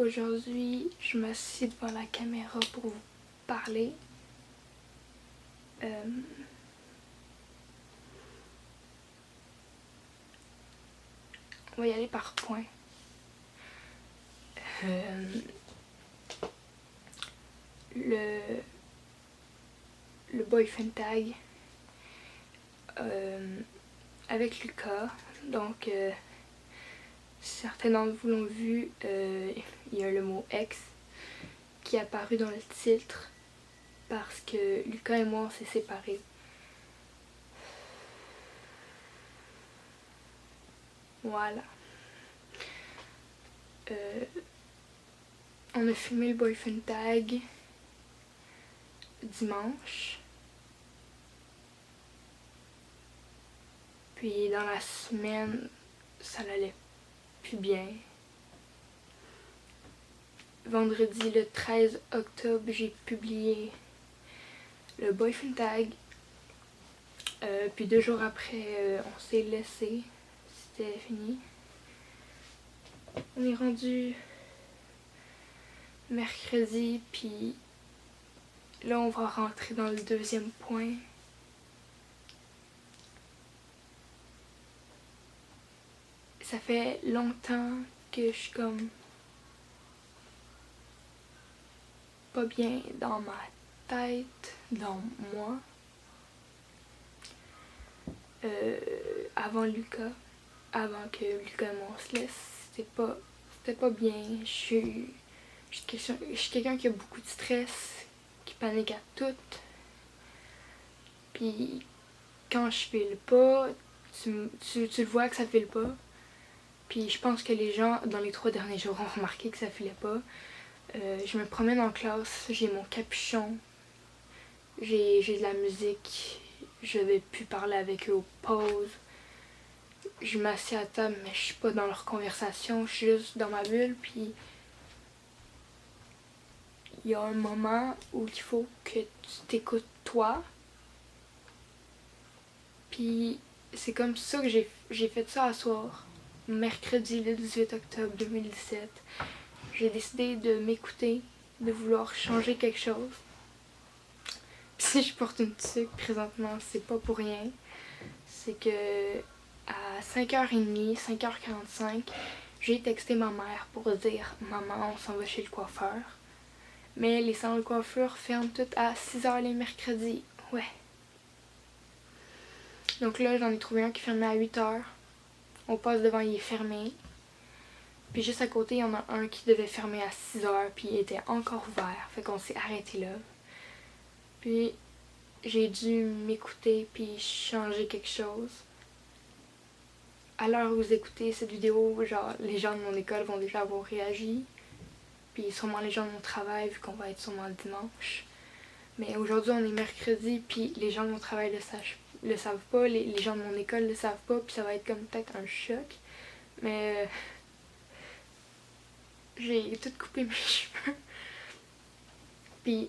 Aujourd'hui, je m'assieds devant la caméra pour vous parler. On va y aller par points. Le boyfriend tag avec Lucas. Donc, certains d'entre vous l'ont vu, il y a le mot ex qui est apparu dans le titre parce que Lucas et moi on s'est séparés. Voilà. On a filmé le boyfriend tag dimanche. Puis dans la semaine, ça n'allait plus bien. Vendredi le 13 octobre, j'ai publié le boyfriend tag. Puis 2 jours après, on s'est laissé. C'était fini. On est rendu mercredi, puis là on va rentrer dans le deuxième point. Ça fait longtemps que je suis comme pas bien dans ma tête, dans moi. Avant Lucas, avant que Lucas et moi on se laisse, c'était pas bien. Je suis quelqu'un qui a beaucoup de stress, qui panique à tout. Puis quand je file pas, tu le vois que ça file pas. Puis je pense que les gens dans les 3 derniers jours ont remarqué que ça filait pas. Je me promène en classe, j'ai mon capuchon, j'ai de la musique, je vais plus parler avec eux aux pauses. Je m'assieds à table mais je suis pas dans leur conversation, je suis juste dans ma bulle. Puis il y a un moment où il faut que tu t'écoutes toi. Puis c'est comme ça que j'ai fait ça à soir, mercredi le 18 octobre 2017. J'ai décidé de m'écouter, de vouloir changer quelque chose. Puis si je porte une tuque présentement, c'est pas pour rien. C'est que à 5h30, 5h45, j'ai texté ma mère pour dire « Maman, on s'en va chez le coiffeur ». Mais les salons de coiffure ferment toutes à 6h les mercredis. Ouais. Donc là, j'en ai trouvé un qui fermait à 8h. On passe devant, il est fermé. Puis juste à côté, il y en a un qui devait fermer à 6h, puis il était encore ouvert. Fait qu'on s'est arrêté là. Puis j'ai dû m'écouter puis changer quelque chose. À l'heure où vous écoutez cette vidéo, genre les gens de mon école vont déjà avoir réagi. Puis sûrement les gens de mon travail, vu qu'on va être sûrement le dimanche. Mais aujourd'hui, on est mercredi, puis les gens de mon travail le savent pas, les gens de mon école le savent pas, puis ça va être comme peut-être un choc. Mais j'ai tout coupé mes cheveux. Puis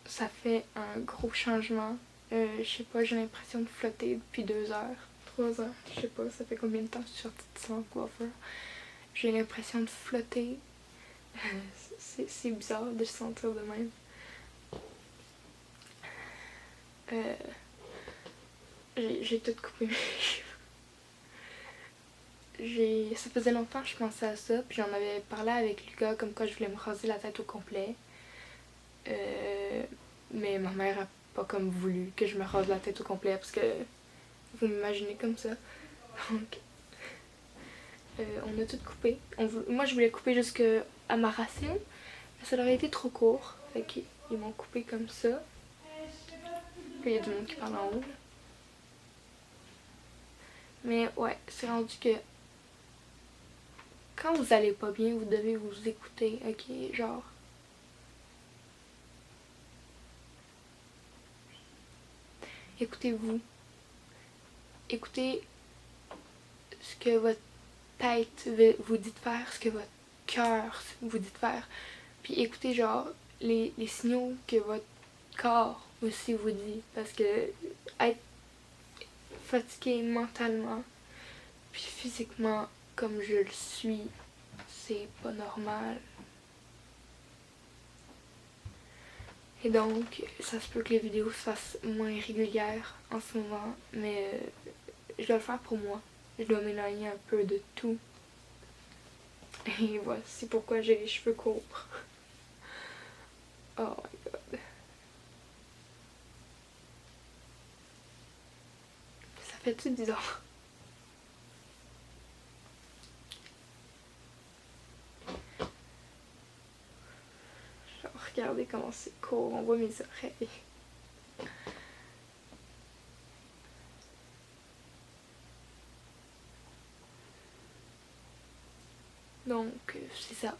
ça fait un gros changement. Je sais pas, j'ai l'impression de flotter depuis 2 heures, 3 heures. Je sais pas, ça fait combien de temps que je suis sortie de salon de coiffeur. J'ai l'impression de flotter. C'est bizarre de se sentir de même. J'ai tout coupé mes cheveux. Ça faisait longtemps que je pensais à ça, puis j'en avais parlé avec Lucas comme quoi je voulais me raser la tête au complet. Mais ma mère a pas comme voulu que je me rase la tête au complet parce que vous m'imaginez comme ça. Donc on a tout coupé. Moi je voulais couper jusqu'à ma racine, mais ça aurait été trop court. Fait qu'ils m'ont coupé comme ça. Puis il y a du monde qui parle en haut. Mais ouais, c'est rendu que quand vous allez pas bien, vous devez vous écouter, ok? Genre. Écoutez-vous. Écoutez ce que votre tête vous dit de faire, ce que votre cœur vous dit de faire. Puis écoutez genre les signaux que votre corps aussi vous dit. Parce que être fatigué mentalement puis physiquement comme je le suis, c'est pas normal. Et donc, ça se peut que les vidéos se fassent moins régulières en ce moment, mais je dois le faire pour moi. Je dois m'éloigner un peu de tout. Et voici pourquoi j'ai les cheveux courts. Oh my god. Ça fait-tu bizarre? Genre, regardez comment c'est court, on voit mes oreilles. Donc, c'est ça.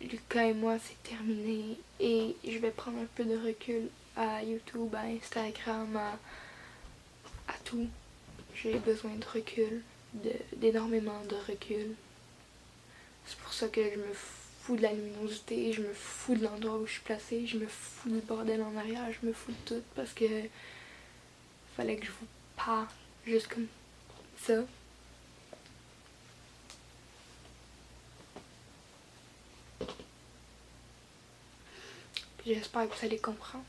Lucas et moi, c'est terminé. Et je vais prendre un peu de recul à YouTube, à Instagram, à tout. J'ai besoin de recul, d'énormément de recul. C'est pour ça que je me fous de la luminosité, je me fous de l'endroit où je suis placée, je me fous du bordel en arrière, je me fous de tout parce que fallait que je vous parle juste comme ça. Puis j'espère que vous allez comprendre.